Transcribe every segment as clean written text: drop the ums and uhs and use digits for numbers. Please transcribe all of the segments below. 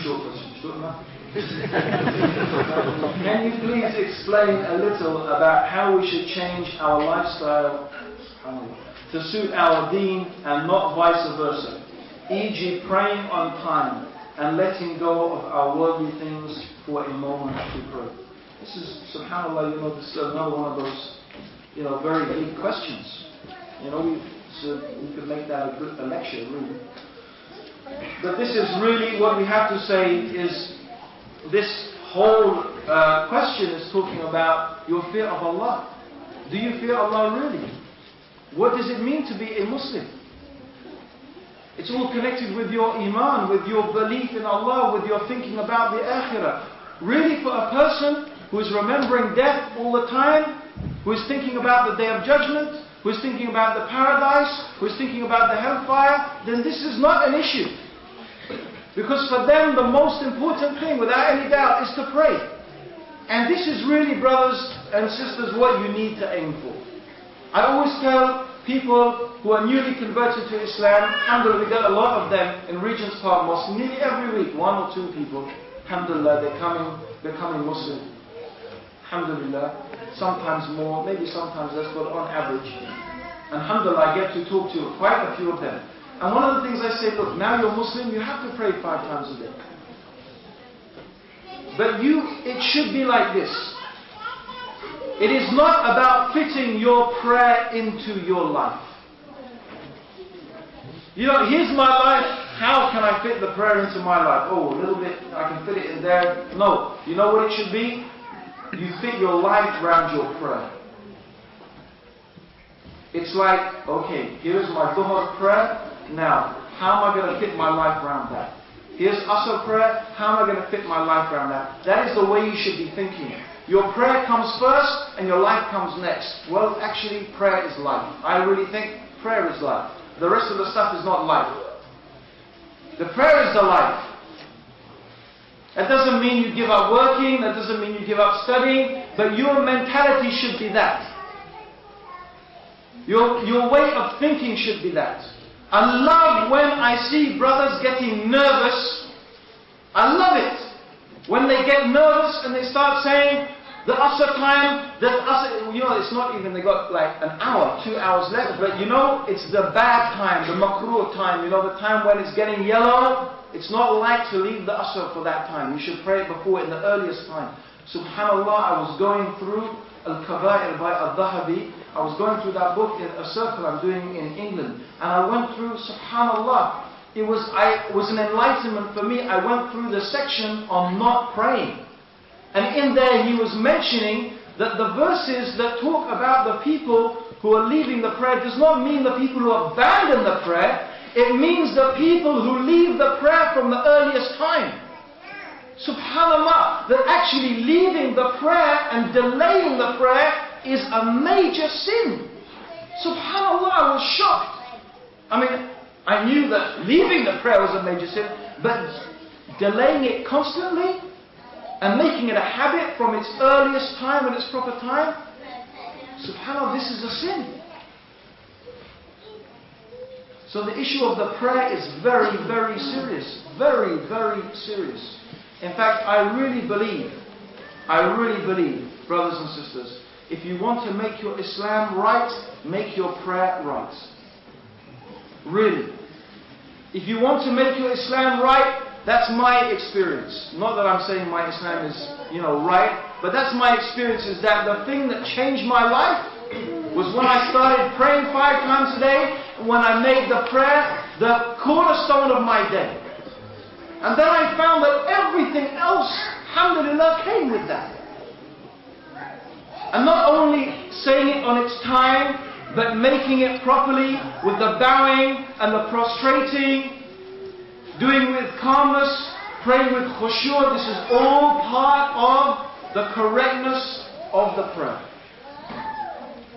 Short question. Short enough? Can you please explain a little about how we should change our lifestyle to suit our deen and not vice versa? E.g. praying on time and letting go of our worldly things for a moment to pray. This is, subhanAllah, this is another one of those, very deep questions. We could make that a lecture, really. But this is really what we have to say is, this whole question is talking about your fear of Allah. Do you fear Allah really? What does it mean to be a Muslim? It's all connected with your iman, with your belief in Allah, with your thinking about the akhirah. Really, for a person who is remembering death all the time, who is thinking about the day of judgment, who is thinking about the paradise, who is thinking about the hellfire, then this is not an issue. Because for them, the most important thing, without any doubt, is to pray. And this is really, brothers and sisters, what you need to aim for. I always tell people who are newly converted to Islam, alhamdulillah, we get a lot of them in Regent's Park Mosque, nearly every week, 1 or 2 people, alhamdulillah, they're becoming Muslim. Alhamdulillah, sometimes more, maybe sometimes less, but on average. Alhamdulillah, I get to talk to quite a few of them. And one of the things I say, look, now you're Muslim, you have to pray 5 times a day. But it should be like this. It is not about fitting your prayer into your life. Here's my life, how can I fit the prayer into my life? Oh, a little bit, I can fit it in there. No, you know what it should be? You fit your life around your prayer. It's like, okay, here's my Dhuhr prayer. Now, how am I going to fit my life around that? Here's Asr prayer. How am I going to fit my life around that? That is the way you should be thinking. Your prayer comes first and your life comes next. Well, actually, prayer is life. I really think prayer is life. The rest of the stuff is not life. The prayer is the life. That doesn't mean you give up working. That doesn't mean you give up studying. But your mentality should be that. Your way of thinking should be that. I love when I see brothers getting nervous. I love it. When they get nervous and they start saying, the Asr time, it's not even, they got like an hour, 2 hours left, but it's the bad time, the makruh time, the time when it's getting yellow. It's not like to leave the Asr for that time. You should pray it before in the earliest time. Subhanallah, I was going through Al-Kaba'ir by Al-Dhahabi. I was going through that book in a circle I'm doing in England. And I went through, subhanallah, it was an enlightenment for me. I went through the section on not praying. And in there he was mentioning that the verses that talk about the people who are leaving the prayer does not mean the people who abandon the prayer. It means the people who leave the prayer from the earliest time. Subhanallah, that actually leaving the prayer and delaying the prayer is a major sin. Subhanallah, I was shocked. I knew that leaving the prayer was a major sin, but delaying it constantly and making it a habit from its earliest time and its proper time, subhanAllah, this is a sin. So the issue of the prayer is very, very serious. Very, very serious. In fact, I really believe, brothers and sisters, if you want to make your Islam right, make your prayer right. Really. If you want to make your Islam right, that's my experience. Not that I'm saying my Islam is, right, but that's my experience, is that the thing that changed my life was when I started praying 5 times a day, and when I made the prayer the cornerstone of my day. And then I found that everything else, alhamdulillah, came with that. And not only saying it on its time, but making it properly with the bowing and the prostrating, doing with calmness, praying with khushu'. This is all part of the correctness of the prayer.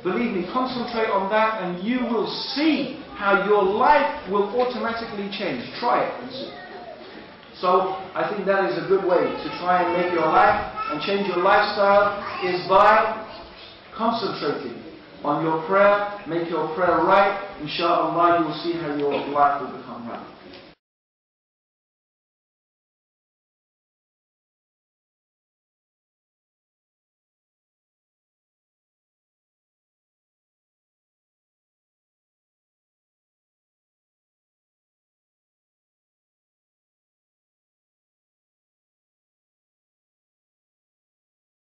Believe me, concentrate on that and you will see how your life will automatically change. Try it and see. So I think that is a good way to try and make your life and change your lifestyle, is by concentrating on your prayer. Make your prayer right. Inshallah, you will see how your life will become right.